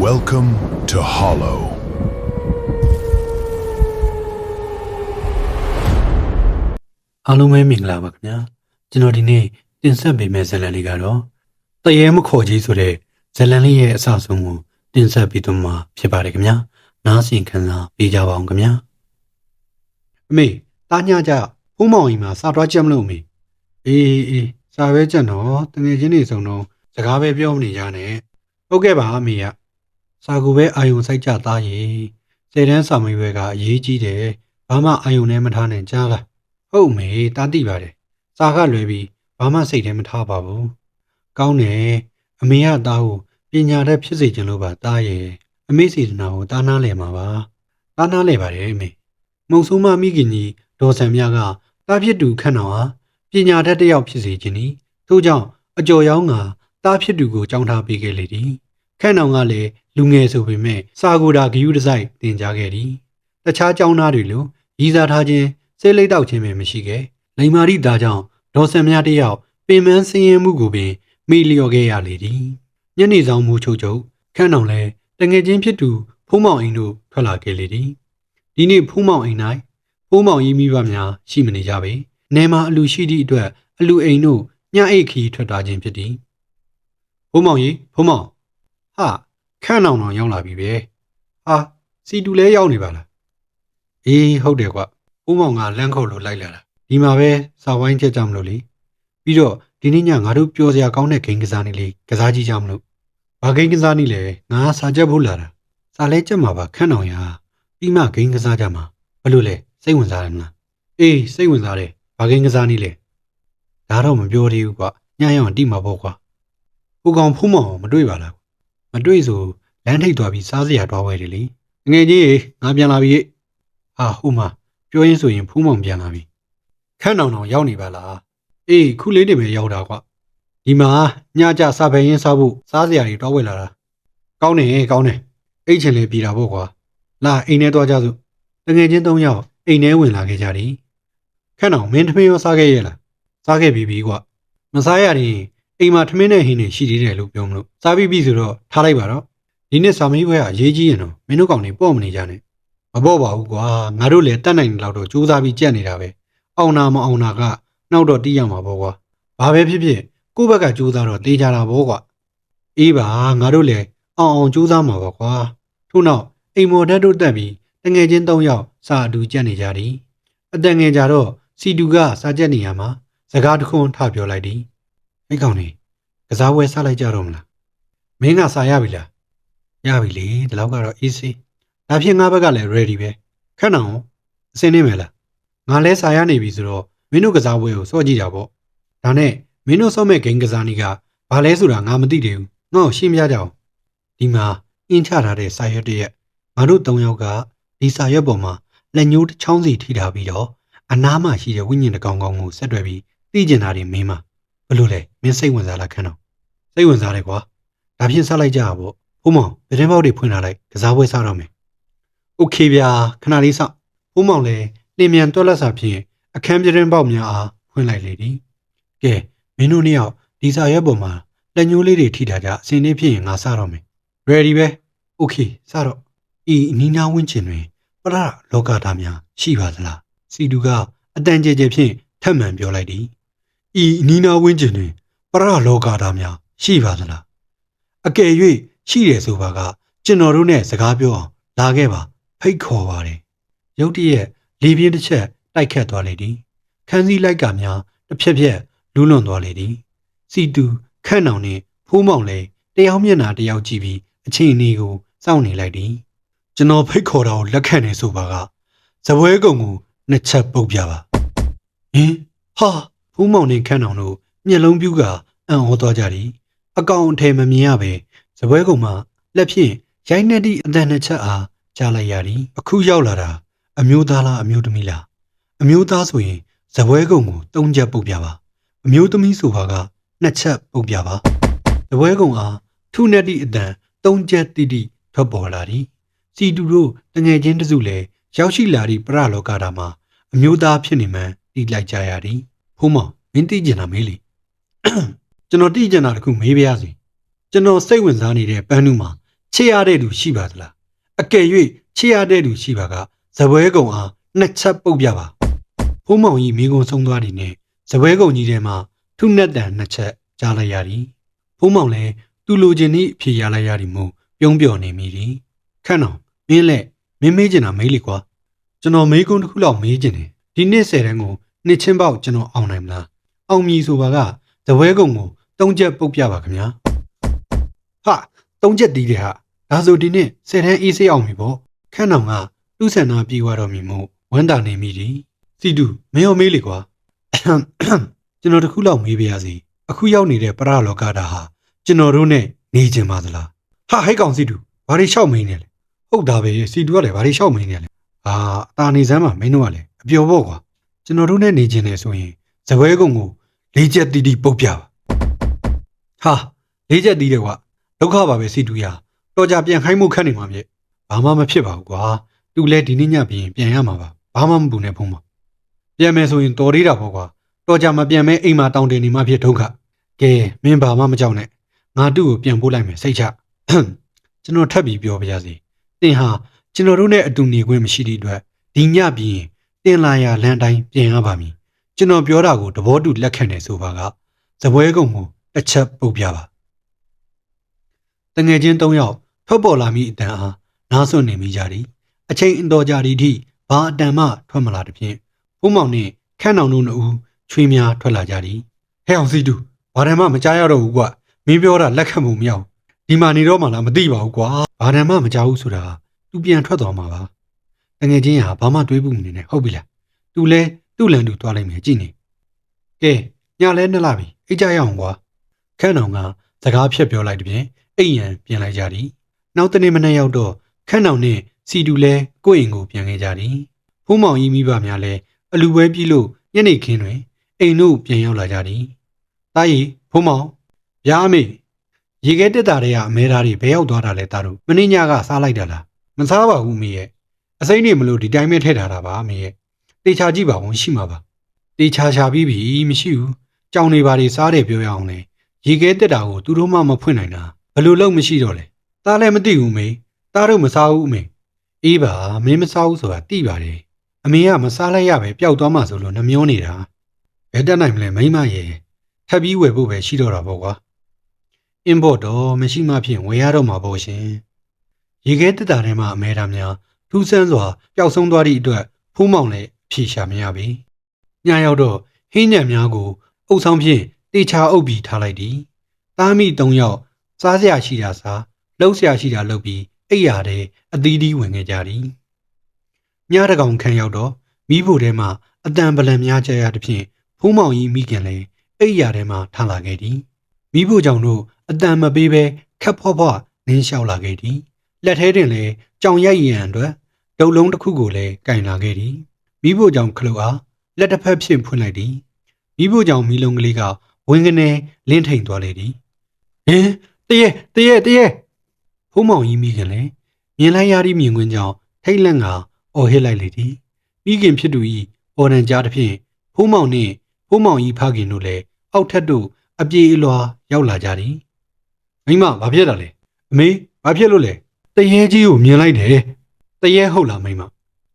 Welcome to Hollow. အားလုံးပဲမင်္ဂလာပါခင်ဗျာကျွန်တော်ဒီနေ့တင်ဆက်ပေးမယ့်ဇာတ်လမ်းလေးကတော့တရေမခေါ်ကြီးဆိုတဲ့ဇာတ်လမ်းလေးရဲ့အစဆုံးကိုတင်ဆက်ပေးသွားမှာဖြစ်ပါတယ်ခင်ဗျာနားဆင်ခံစားပေးကြပါအောင်ခင်ဗျာအမေတားညကြဖုံးမောင်ကြီးမှာစာတွားချက်မလို့အမေအေးစာပဲကြက်တော့တငယ်ချင်းတွေစုံတော့စကားပဲပြောမနေကြနဲ့ဟုတ်ကဲ့ပါအမေကစာကူပဲအာယုံစိုက်ကြသားရေစေတန်းစာမေးပွဲကအရေးကြီးတယ်ဘာမှအာယုံနဲ့မထားနဲ့ကြားလားဟုတ်မေတားတိပါတယ်စာကလွယ်ပြီးဘာမှစိတ်ထဲမထားပါဘူးကောင်းတယ်အမေကသားကိုပညာတတ်ဖြစ်စေချင်လို့ပါသားရဲ့အမေစေတနာကိုတားနားလည်မှာပါတားနားလည်ပါတယ်အမေမုံဆိုးမမိခင်ကြီးဒေါ်ဆန်မြကတားဖြစ်သူခန့်တော်ဟာပညာတတ်တစ်ယောက်ဖြစ်စေခြင်းဤထို့ကြောင့်အကျော်ရောင်းကတားဖြစ်သူကိုကြောင်းထားပေးခဲ့လေသည်ခန့်တော်ကလည်းလူငယ်ဆိုပေမဲ့စာကိုယ်တာဂယုတစိုက်တင်ကြားခဲ့သည်တခြားကျောင်းသားတွေလိုရည်စားထားခြင်းစိတ်လိတ်တောက်ခြင်းပဲမရှိခဲ့လိမ္မာရီသားကြောင့်ဒေါ်ဆန်မြတစ်ယောက်ပင်မစင်းရဲမှုကိုပင်မိလျော်ခဲ့ရလေသည်ညနေဆောင်မှုချုပ်ချုပ်ခန့်တော်လည်းတငယ်ချင်းဖြစ်သူဖုံးမောင်အိမ်တို့ထွက်လာခဲ့လေသည်ဒီနေ့ဖုံးမောင်အိမ်၌ဖုံးမောင်ကြီးမိဘများရှိမနေကြပေနေမှာအလူရှိသည့်အတွက်အလူအိမ်တို့ညအိတ်ခီထွက်သွားခြင်းဖြစ်သည်ဖုံးမောင်ကြီးဖုံးမောင်ဟာခန့်တော်ရောက်လာပြီပဲဟာစီတူလဲရောက်နေပါလားအေးဟုတ်တယ်ကွဖုံးမောင်ကလမ်းခုတ်လို့လိုက်လာတာဒီမှာပဲစာဝိုင်းချက်ကြမလို့လေပြီးတော့ဒီနေ့ညငါတို့ပျော်စရာကောင်းတဲ့ဂိမ်းကစားနည်းလေးကစားကြည့်ကြမလို့ဘာဂိမ်းကစားနည်းလဲငါစာချက်ဖို့လာတာစာလဲချက်မှာပါခန့်တော်ရပြီးမှဂိမ်းကစားကြမှာဘလို့လဲစိတ်ဝင်စားတယ်မလားအေးစိတ်ဝင်စားတယ်ဘာဂိမ်းကစားနည်းလဲဒါတော့မပြောသေးဘူးကွညရအောင်တိမှာပေါ့ကွာဟိုကောင်ဖုံးမောင်မတွေ့ပါလားမတွေ့ဆိုလမ်းထိပ်သွားပြီးစားစရာတွားဝဲတယ်လေငယ်ကြီးငါပြန်လာပြီဟာဟုတ်မှာပြောရင်းဆိုရင်ဖုံးမောင်ပြန်လာပြီခန့်တော်ရောက်နေပါလားအေးခုလေးနေပဲရောက်တာကွဒီမှာညကြစာပဲရင်းစားဖို့စားစရာတွေတွားဝဲလာတာကောင်းတယ်အိတ်ချင်လေးပြည်တာပေါ့ကွာလာအိမ်ထဲသွားကြစို့တငယ်ချင်း၃ယောက်အိမ်ထဲဝင်လာခဲ့ကြတယ်ခန့်တော်မင်းထမင်းရောစားခဲ့ရဲ့လားစားခဲ့ပြီကွမစားရရင်အိမ်မှာထမင်းနဲ့ဟင်းနေရှိသေးတယ်လို့ပြောမလို့စားပြီးပြီဆိုတော့ထားလိုက်ပါတော့ဒီနေ့စာမေးပွဲကအရေးကြီးရင်တော့မင်းတို့ကောင်တွေပေါ့မနေကြနဲ့မပေါ့ပါဘူးကွာငါတို့လည်းတတ်နိုင်တယ်လို့တော့စူးစမ်းပြီးကြက်နေတာပဲအောင်နာမအောင်နာကနောက်တော့တီးရမှာပေါ့ကွာဘာပဲဖြစ်ဖြစ်ကိုယ့်ဘက်ကစူးစမ်းတော့တေးကြတာပေါ့ကွာအေးပါငါတို့လည်းအောင်စူးစမ်းမှာပေါ့ကွာထို့နောက်အိမ်မော်ဓာတ်တို့တက်ပြီးတငယ်ချင်း၃ယောက်စာအတူကြက်နေကြသည်အတန်ငယ်ကြတော့စီတူကစာကြက်နေရမှာစကားတခွန်းထပြောလိုက်သည်အဲ့ကောင်နေကစားပွဲစားလိုက်ကြတော့မလားမင်းကစာရပြီလားရပြီလေဒီလောက်ကတော့ easy ဒါဖြင့်ငါဘက်ကလည်း ready ပဲခဏအောင်အစင်းနေမယ်လားငါလဲစာရနေပြီဆိုတော့မင်းတို့ကစားပွဲကိုစော့ကြည့်ကြပေါ့ဒါနဲ့မင်းတို့စော့မဲ့ဂိမ်းကစားနည်းကဘာလဲဆိုတာငါမသိသေးဘူးငါ့ကိုရှင်းပြကြအောင်ဒီမှာအင်းချထားတဲ့စာရွက်တရက်ငါတို့၃ယောက်ကဒီစာရွက်ပေါ်မှာလက်ညှိုးတစ်ချောင်းစီထိထားပြီးတော့အနားမှာရှိတဲ့ဝိညာဉ်တစ်ကောင်ကောင်ကိုဆက်တွဲပြီးသိကျင်တာတွေမင်းမှာဘလို့လဲမင်းစိတ်ဝင်စားလားခန့်တော့စိတ်ဝင်စားတယ်ကွာဒါဖြင့်ဆက်လိုက်ကြပါပေါ့ဖုံးမောင်ပြတင်းပေါက်တွေဖွင့်လာလိုက်ကစားပွဲစားတော့မယ်โอเคဗျာခဏလေးစောင့်ဖုံးမောင်လည်းလင်းမြန်တွက်လက်စာဖြင့်အခန်းပြတင်းပေါက်များအားဖွင့်လိုက်လေသည်ကဲမင်းတို့နှစ်ယောက်ဒီစာရွက်ပေါ်မှာလက်ညှိုးလေးတွေထိထားကြအစင်းလေးဖြစ်ရင်ငါစားတော့မယ် ready ပဲ okay စားတော့ဤအနီးနားဝန်းကျင်တွင်ပရလောကသားများရှိပါသလားစီတူကအတန်ကြဲကြဲဖြင့်ထပ်မံပြောလိုက်သည်ဤအနီးနားဝန်းကျင်တွင်ပရလောကသားများရှိပါသလားအကယ်၍ရှိတယ်ဆိုပါကကျွန်တော်တို့နဲ့စကားပြောအောင်လာခဲ့ပါဖိတ်ခေါ်ပါတယ်ရုတ်တရက်လေပြင်းတစ်ချက်တိုက်ခတ်သွားလေသည်ခန်းစည်းလိုက်ကများတစ်ဖြက်ဖြက်လူးလွန်သွားလေသည်စီတူခန့်အောင်နှင့်ဖိုးမောင်လည်းတယောက်မျက်နှာတယောက်ကြည့်ပြီးအချိန်အနည်းကိုစောင့်နေလိုက်သည်ကျွန်တော်ဖိတ်ခေါ်တာကိုလက်ခံနေဆိုပါကဇပွဲကုံကိုနှစ်ချက်ပုတ်ပြပါဟင်ဟာဖိုးမောင်နှင့်ခန့်အောင်တို့မျက်လုံးပြူးကအံ့ဩသွားကြသည်အကောင်အထည်မမြင်ရပဲဇပွဲကုံမှာလက်ဖြင့်ရိုက်နှက်သည့်အတန်နှစ်ချက်အားကြားလိုက်ရသည်အခုရောက်လာတာအမျိုးသားလားအမျိုးသမီးလားအမျိုးသားဆိုရင်ဇပွဲကုံကို၃ချက်ပုတ်ပြပါအမျိုးသမီးဆိုပါက2ချက်ပုတ်ပြပါဇပွဲကုံအားထုနဲ့သည့်အတန်၃ချက်တိတိထွက်ပေါ်လာသည်စီတူတို့တငယ်ချင်းတစုလည်းရောက်ရှိလာသည့်ပရလောကတာမှာအမျိုးသားဖြစ်နေမှန်းသိလိုက်ကြရသည်ဖုံးမောင်မင်းသိကျင်တာမေးလေကျွန်တော်သိကျင်တာတခုမေးပါရစေကျွန်တော်စိတ်ဝင်စားနေတဲ့ပန်းနုမှာ ချစ်ရတဲ့လူရှိပါသလားအကယ်၍ချစ်ရတဲ့လူရှိပါကဇပွဲကုံအားနှစ်ချက်ပုတ်ပြပါဖုံးမောင်ကြီးမိကုံဆုံးသွားသည်နှင့်ဇပွဲကုံကြီးထဲမှထုနှက်တန်နှစ်ချက်ကြားလိုက်ရသည်ဖုံးမောင်လည်းသူလိုချင်သည့်အဖြေရလိုက်ရသည်မို့ပြုံးပြော်နေမိသည်ခန့်တော်မင်းလက်မင်းမေးချင်တာမေးလေကွာကျွန်တော်မေးခွန်းတစ်ခုလောက်မေးချင်တယ်ဒီနှစ်10တန်းကိုနှစ်ချင်းပေါက်ကျွန်တော်အောင်နိုင်မလားအောင်မြည်ဆိုပါကဇပွဲကုံကို3ချက်ပုတ်ပြပါခင်ဗျာဟာ3ချက်တီးတယ်ဟာဒါဆိုဒီနှစ်10တန်းအေးဆေးအောင်ပြီပေါ့ခန့်တော်ကသူ့ဆန္ဒပြေသွားတော်မူမို့ဝမ်းသာနေမိသည်စီတူမင်းရောမေးလေကွာကျွန်တော်တခုလောက်မေးပါရစေအခုရောက်နေတဲ့ပရလောကတာဟာကျွန်တော်တို့နဲ့နေချင်ပါသလားဟာဟဲ့ကောင်စီတူဘာတွေလျှောက်မင်းနေလဲဟုတ်တာပဲစီတူကလည်းဘာတွေလျှောက်မင်းနေလဲဟာအတာနေစမ်းမှာမင်းတို့ကလည်းအပျော်ပေါ့ကွာကျွန်တော်တို့နဲ့နေချင်တယ်ဆိုရင်ဇပွဲကုံကို၄ချက်တီးတီးပုတ်ပြပါဟာ၄ချက်တီးတယ်ကွာဒုက္ခပါပဲစီတူရတော်ကြပြန်ခိုင်းမှုခက်နေမှာပြည့်ဘာမှမဖြစ်ပါဘူးကွာသူလည်းဒီနေ့ညပြင်ပြန်ရမှာပါဘာမှမပူနဲ့ဖုံးပါပြန်မယ်ဆိုရင်တော်သေးတာပေါ့ကွာတော်ကြမပြန်မဲအိမ်မှာတောင်းတင်နေမှဖြစ်ဒုက္ခကဲမင်းဘာမှမကြောက်နဲ့ငါသူ့ကိုပြန်ပို့လိုက်မယ်စိတ်ချကျွန်တော်ထပ်ပြီးပြောပါရစေတင်ဟာကျွန်တော်တို့နဲ့အတူနေခွင့်မရှိတဲ့အတွက်ဒီညပြင်တင်လာရလမ်းတိုင်းပြင်ရပါမည်ကျွန်တော်ပြောတာကိုသဘောတူလက်ခံနေဆိုပါကဇပွဲကုံကိုတစ်ချက်ပုတ်ပြပါတငယ်ချင်း3ယောက်ထွက်ပေါ်လာမိအတန်အားနားဆွနေမိကြသည်အချိန်အတော်ကြာသည့်အထိဘာအတန်မှထွက်မလာတဲ့ဖြင့်ဖုံးမောင်နှင့်ခန့်အောင်တို့နှစ်ဦးချွေးများထွက်လာကြသည်ဟဲ့အောင်စီတူဘာတန်မှမကြားရတော့ဘူးကွမင်းပြောတာလက်ခံမှုမရဘူးဒီမှာနေတော့မှလားမသိပါဘူးကွာဘာတန်မှမကြားဘူးဆိုတာသူပြန်ထွက်သွားမှာပါတငယ်ချင်းဟာဘာမှတွေးဘူးမနေနဲ့ဟုတ်ပြီလားသူလဲသူ့လန်သူသွားလိုက်မယ်ကြည့်နေကဲညလဲနှစ်လာပြီအိတ်ကြရအောင်ကွာခန့်အောင်ကစကားဖြတ်ပြောလိုက်တဲ့ဖြင့်အိမ်ရန်ပြင်လိုက်ကြသည်နောက်တနေ့မနေ့ရောက်တော့ခန့်အောင်နဲ့စီတူလဲကိုယ့်အိမ်ကိုပြန်ခဲ့ကြသည်ဖုံးမောင်ကြီးမိဘများလဲအလူပွဲပြီးလို့ညနေခင်းတွင်အိမ်တို့ပြန်ရောက်လာကြသည်တာကြီးဖုံးမောင်ဗျာအမေရေခဲတက်တာတွေကအမဲသားတွေဘယ်ရောက်သွားတာလဲတာတို့မင်းညကစားလိုက်တာလားမစားပါဘူးအမေရဲ့အစိမ့်နေမလို့ဒီတိုင်းပဲထည့်ထားတာပါအမေရဲ့တေချာကြည့်ပါဦးရှိမှာပါတေချာချပြီးပြီမရှိဘူးကြောင်နေပါတွေစားတယ်ပြောရအောင်လေရေခဲတက်တာကိုသူတို့မှမဖွင့်နိုင်တာဘယ်လိုလုပ်မရှိတော့လဲတားလည်းမသိဘူးမေတားတို့မစားဘူးအမေအေးပါမင်းမစားဘူးဆိုတာသိပါတယ်အမေကမစားလိုက်ရပဲပျောက်သွားမှဆိုလို့နှမျောနေတာဘယ်တက်နိုင်မလဲမိမရဲ့ထပ်ပြီးဝယ်ဖို့ပဲရှိတော့တာပေါ့ကွာအင်းဘော့တော့မရှိမှဖြင့်ဝယ်ရတော့မှာပေါ့ရှင်ရေခဲတက်တာထဲမှာအမဲသားများထူးဆန်းစွာပျောက်ဆုံးသွားသည့်အတွက်ဖူးမောင်လည်းဖြေရှာမရပြီညရောက်တော့ဟင်းညံများကိုအုပ်ဆောင်ဖြင့်တေချာအုပ်ပြီးထားလိုက်သည်သားမိ3ယောက်စားစရာရှိတာစားလှုပ်စရာရှိတာလှုပ်ပြီးအိပ်ရာတဲ့အသီးသီးဝင်ခဲ့ကြသည်ညတကောင်ခန့်ရောက်တော့မိဖို့ထဲမှာအတန်ပလံများကြရသဖြင့်ဖူးမောင်ကြီးမိခင်လည်းအိပ်ရာထဲမှာထလာခဲ့သည်မိဖို့ကြောင့်တို့အတန်မပေးဘဲခက်ဖွားဖွားနင်းလျှောက်လာခဲ့သည်လက်ထဲတွင်လည်းကြောင်ရိုက်ရန်အတွက်ဒုတ်လုံးတစ်ခုကိုလည်းကင်လာခဲ့သည်မိဖို့ကြောင့်ခလုတ်အားလက်တစ်ဖက်ဖြင့်ဖွင့်လိုက်သည်မိဖို့ကြောင့်မီလုံးကလေးကဝင်းကနေလင်းထိန်သွားလေသည်ဟင်တရေဖုံးမောင်ကြီးမိခင်လည်းမြင်လိုက်ရသည့်မြင်ကွင်းကြောင့်ထိတ်လန့်ကအော်ဟစ်လိုက်လေသည်မိခင်ဖြစ်သူ၏အော်ရန်ကြားသဖြင့်ဖုံးမောင်နှင့်ဖုံးမောင်ကြီးဖခင်တို့လည်းအောက်ထက်တို့အပြေအလွှာရောက်လာကြသည်မိမဘာဖြစ်တာလဲအမေဘာဖြစ်လို့လဲတရေကြီးကိုမြင်လိုက်တယ်တရေဟုတ်လားမိမ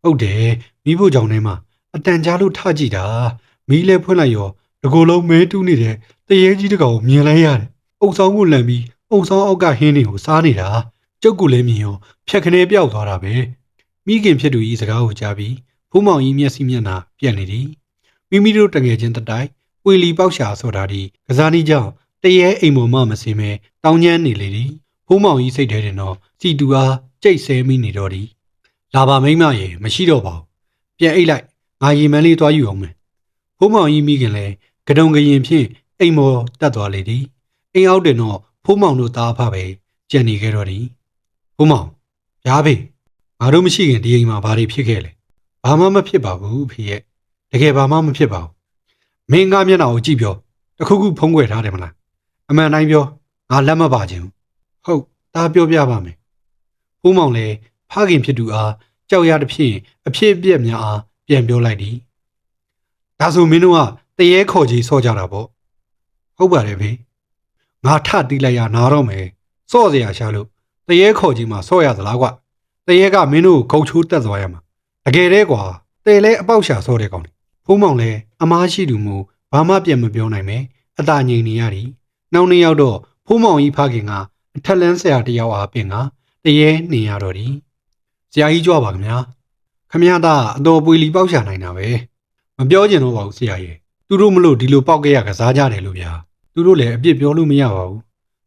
ဟုတ်တယ်မိဖို့ကြောင့်ထဲမှာအတန်ကြားလို့ထကြည့်တာမီးလဲဖွင့်လိုက်ရောတကူလုံးမဲတူးနေတဲ့တရေကြီးတကောင်ကိုမြင်လိုက်ရတယ်အုပ်ဆောင်ကိုလန့်ပြီးအုပ်ဆောင်အောက်ကဟင်းတွေကိုစားနေတာကျုပ်ကလည်းမြင်ရောဖြက်ခနဲပြောက်သွားတာပဲမိခင်ဖြစ်သူကြီးစကားကိုကြားပြီးဖူးမောင်ကြီးမျက်စိမျက်နှာပြက်နေသည်မိမိတို့တငယ်ချင်းတတိုင်ဝေလီပေါက်ရှာဆိုတာဒီကစားနည်းကြောင့်တရေအိမ်ပေါ်မှမစင်မဲတောင်းကျမ်းနေလေသည်ဖူးမောင်ကြီးစိတ်ထဲတွင်တော့စီတူအားကြိတ်ဆဲမိနေတော့သည်လာပါမိမရေမရှိတော့ပါဘူးပြန်အိတ်လိုက်ငါရေမန်းလေးသွားယူအောင်မယ်ဖူးမောင်ကြီးမိခင်လည်းကတုံကရင်ဖြင့်အိမ်မော်တက်သွားလေသည်အိမ်အောက်တွင်တော့ဖူးမောင်တို့သားဖပဲကြံနေခဲ့တော့သည်ဖူးမောင်ရားဖေငါတို့မရှိခင်ဒီအိမ်မှာဘာတွေဖြစ်ခဲ့လဲဘာမှမဖြစ်ပါဘူးဖေရဲ့တကယ်ဘာမှမဖြစ်ပါဘူးမင်းငါမျက်နှာကိုကြည့်ပြောတခုခုဖုံးကွယ်ထားတယ်မလားအမှန်တိုင်းပြောငါလက်မပါခြင်းဟုတ်သားပြောပြပါမယ်ဖူးမောင်လည်းဖခင်ဖြစ်သူအားကြောက်ရသည်ဖြင့်အဖြစ်အပျက်များအားပြန်ပြောလိုက်သည်ဒါဆိုမင်းတို့ကတရေခေါ်ကြီးဆော့ကြတာပေါ့ဟုတ်ပါတယ်ဖေငါထတီးလိုက်ရနားတော့မယ်စော့စရာရှာလို့တ တရေခေါ်ကြီးမှာဆော့ရသလားကွတရေကမင်းတို့ကိုဂုတ်ချိုးတက်သွားရမှာတကယ်တည်းကွာတဲလဲအပေါက်ရှာဆော့တဲ့ကောင်ဖိုးမောင်လဲအမားရှိသူမို့ဘာမှပြန်မပြောနိုင်ပဲအသာငြိမ်နေရသည်နောက်နှစ်ယောက်တော့ဖိုးမောင်ကြီးဖခင်ကအထက်လန်းဆရာတယောက်အားပင်ကတရေနေရတော့သည်ဆရာကြီးကြွပါခင်ဗျာခမရသားအတော်ပွေလီပေါက်ရှာနိုင်တာပဲမပြောကျင်တော့ပါဘူးဆရာကြီးသူတို့မလို့ဒီလိုပေါက်ကရကစားကြတယ်လို့ဗျာသူတို့လည်းအပြစ်ပြောလို့မရပါဘူး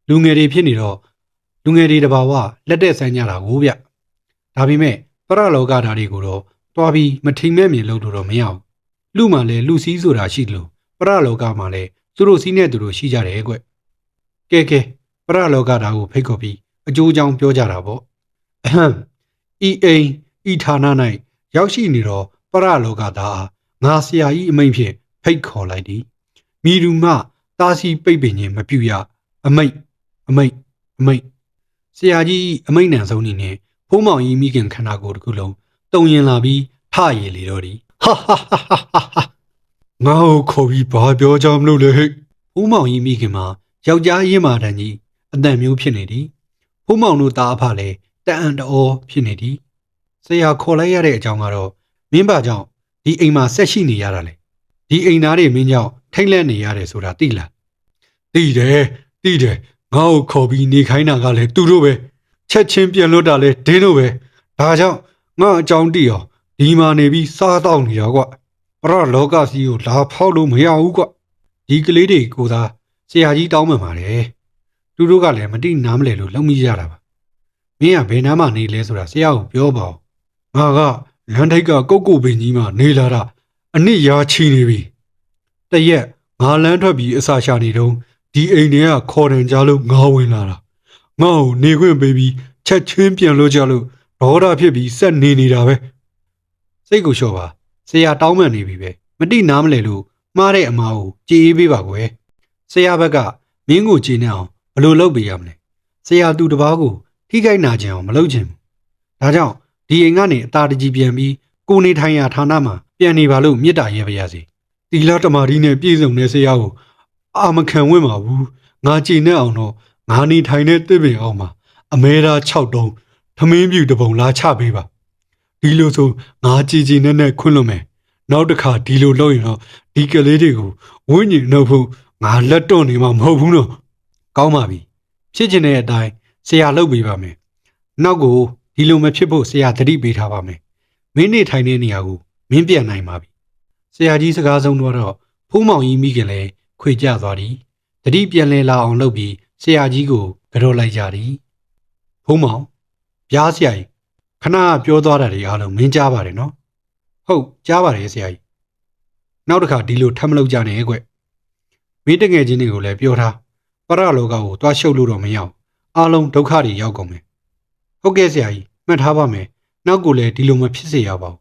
လူငယ်တွေဖြစ်နေတော့လူငယ်တွေတဘာဝလက်တဲ့ဆိုင်ကြတာကိုဗျဒါပေမဲ့ပရလောကဓာတ်တွေကိုတော့တွားပြီးမထိမ်မဲ့မြင်လို့တော့မရဘူးလူမှလည်းလူစည်းဆိုတာရှိတယ်လို့ပရလောကမှာလည်းသူတို့စီးနေသူတို့ရှိကြတယ်ကွကဲပရလောကဓာတ်ကိုဖိတ်ခေါ်ပြီးအကျိုးအကြောင်းပြောကြတာပေါ့အဟမ်ဤအိမ်ဤဌာန၌ရောက်ရှိနေတော့ပရလောကဓာတ်အားငါဆရာကြီးအမိန့်ဖြင့်ဖိတ်ခေါ်လိုက်သည်မိလူမတာစီပိတ်ပင်ခြင်းမပြုရအမိတ်ဆရာကြီးအမိန့်နံဆုံးနေနဲ့ဖိုးမောင်ကြီးမိခင်ခန္ဓာကိုယ်တစ်ခုလုံးတုံရင်လာပြီးထရည်လေတော့သည်ဟာငါ့ကိုခေါ်ပြီးဘာပြောကြမလို့လဲဟဲ့ဖိုးမောင်ကြီးမိခင်မှာယောက်ျားရင်းမာတန်ကြီးအတန်မျိုးဖြစ်နေသည်ဖိုးမောင်တို့သားအဖလည်းတန်အံ့တော်ဖြစ်နေသည်ဆရာခေါ်လိုက်ရတဲ့အကြောင်းကတော့မင်းပါကြောင့်ဒီအိမ်မှာဆက်ရှိနေရတာလေဒီအိမ်သားတွေမင်းကြောင့်ထိတ်လန့်နေရတယ်ဆိုတာသိလားသိတယ်ငါ့ကိုခေါ်ပြီးနေခိုင်းတာကလည်းသူတို့ပဲချက်ချင်းပြန်လွတ်တာလဲဒင်းတို့ပဲဒါကြောင့်ငါအကြောင်းသိအောင်ဒီမှာနေပြီးစားတော့နေတာကွပရလောကစီကိုလာဖောက်လို့မရဘူးကွဒီကလေးတွေကိုသာဆရာကြီးတောင်းမှန်ပါတယ်သူတို့ကလည်းမတိနားမလဲလို့လုံမိကြတာပါမင်းကဘယ်နားမှနေလဲဆိုတာဆရာကိုပြောပါဦးငါကလမ်းထိပ်ကကုတ်ပင်ကြီးမှနေလာတာအနစ်ရာချီနေပြီတရက်ငါလမ်းထွက်ပြီးအစာရှာနေတော့ဒီအိမ်ထဲကခေါ်တယ်ကြလို့ငါဝင်လာတာငါ့ကိုနေခွင့်ပေးပြီးချက်ချင်းပြန်လို့ကြလို့ဒေါသဖြစ်ပြီးဆက်နေတာပဲစိတ်ကိုလျှော့ပါဆရာတောင်းပန်နေပြီပဲမတိနားမလဲလို့မှားတဲ့အမားကိုကြည်အေးပေးပါကွယ်ဆရာဘက်ကမင်းကိုကြည်နေအောင်ဘယ်လိုလုပ်ပေးရမလဲဆရာသူတစ်ပါးကိုထိခိုက်နာကျင်အောင်မလုပ်ချင်ဘူးဒါကြောင့်ဒီအိမ်ကနေအသာတကြီးပြန်ပြီးကိုနေထိုင်ရာဌာနမှာပြန်နေပါလို့မြစ်တာရဲပါရစေတီလာတမာဒီနဲ့ပြည်စုံတဲ့ဆရာကိုအာမခံဝင်ပါဘူးငါကြည်နေအောင်တော့ငါနေထိုင်တဲ့တစ်ပင်အောင်မှာအမဲသား6တုံးထမင်းပြူတပုံလာချပေးပါဒီလိုဆိုငါကြည်နဲ့ခွင့်လွတ်မယ်နောက်တစ်ခါဒီလိုလုပ်ရင်တော့ဒီကလေးတွေကိုဝိညာဉ်နှုတ်ဖို့ငါလက်တော့နေမှာမဟုတ်ဘူးနော်ကောင်းပါပြီဖြစ်ချင်တဲ့အတိုင်းဆရာလုပ်ပေးပါမယ်နောက်ကိုဒီလိုမဖြစ်ဖို့ဆရာသတိပေးထားပါမယ်မင်းနေထိုင်တဲ့နေရာကိုမင်းပြန်နိုင်ပါပြီဆရာကြီးစကားဆုံးတော့ဖိုးမောင်ကြီးမိခင်လည်းခွေကြသွားသည်တတိပြန်လဲလာအောင်လုပ်ပြီးဆရာကြီးကိုကြော့လိုက်ကြသည်ဖိုးမောင်ပြားဆရာကြီးခဏပြောသွားတာတွေအားလုံးမင်းကြားပါတယ်နော်ဟုတ်ကြားပါတယ်ဆရာကြီးနောက်တစ်ခါဒီလိုထပ်မလုပ်ကြနဲ့ကွမင်းတငယ်ချင်းတွေကိုလည်းပြောထားပရလောကကိုတွားရှုပ်လို့တော့မရအောင်အားလုံးဒုက္ခတွေရောက်ကုန်မယ်ဟုတ်ကဲ့ဆရာကြီးမှတ်ထားပါမယ်နောက်ကိုလည်းဒီလိုမဖြစ်စေရပါဘူး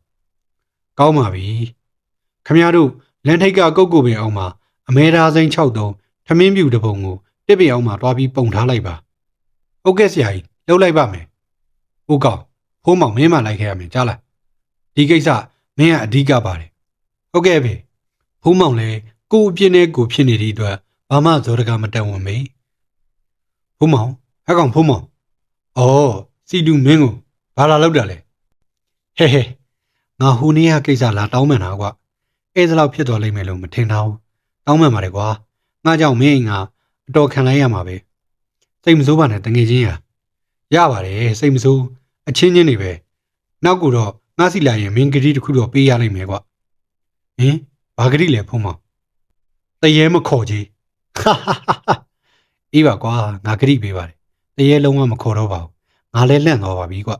ကောင်းပါပြီခမရတို့လန်ထိတ်ကကုတ်ကိုပင်အောင်မှာအမဲသားစိမ်း6တုံးထမင်းပြူတပုံကိုတစ်ပင်အောင်မှာတွားပြီးပုံထားလိုက်ပါဟုတ်ကဲ့ဆရာကြီးလှုပ်လိုက်ပါမယ်ဟုတ်ကောင်းဖိုးမောင်မင်းမလိုက်ခဲ့ရမယ်ကြားလားဒီကိစ္စမင်းကအဓိကပါတယ်ဟုတ်ကဲ့ဖေဖိုးမောင်လည်းကိုအပြင်းနဲ့ကိုဖြစ်နေသည့်အတွက်ဘာမှဇောတကမတက်ဝင်မေဖိုးမောင်ဟဲ့ကောင်ဖိုးမောင်အော်စီတူမင်းကိုဘာလာလောက်တာလဲဟဲငါဟိုနေ့ကကိစ္စလာတောင်းမှန်တာကွာအဲ့ဒါလောက်ဖြစ်သွားလိမ့်မယ်လို့မထင်တော့ဘူးတောင်းမှန်ပါတယ်ကွာငါကြောင့်မင်းကအတော်ခံလိုက်ရမှာပဲစိတ်မဆိုးပါနဲ့တငယ်ချင်းရပါတယ်စိတ်မဆိုးအချင်းချင်းတွေပဲနောက်ကူတော့ငါစီလာရင်မင်းဂရီတစ်ခုတော့ပေးရလိမ့်မယ်ကွာဟင်ဘာဂရီလဲဖုံးမောင်တရေမခေါ်ကြီးအေးပါကွာငါဂရီပေးပါတယ်တရေလုံးဝမခေါ်တော့ပါဘူးငါလည်းလန့်သွားပါပြီကွာ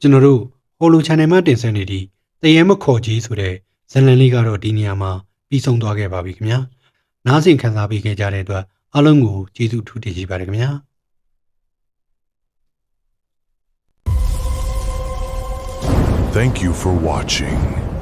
ကျွန်တော်တို့ဟိုလို channel မှာတင်ဆက်နေသည့်တရေမခေါ်ကြီးဆိုတဲ့ဇာတ်လမ်းလေးကတော့ဒီနေရာမှာပြီးဆုံးသွားခဲ့ပါပြီခင်ဗျာနားဆင်ခံစားပေးခဲ့ကြတဲ့အတွက်အားလုံးကိုကျေးဇူးထူးတင်ရှိပါတယ်ခင်ဗျာThank you for watching.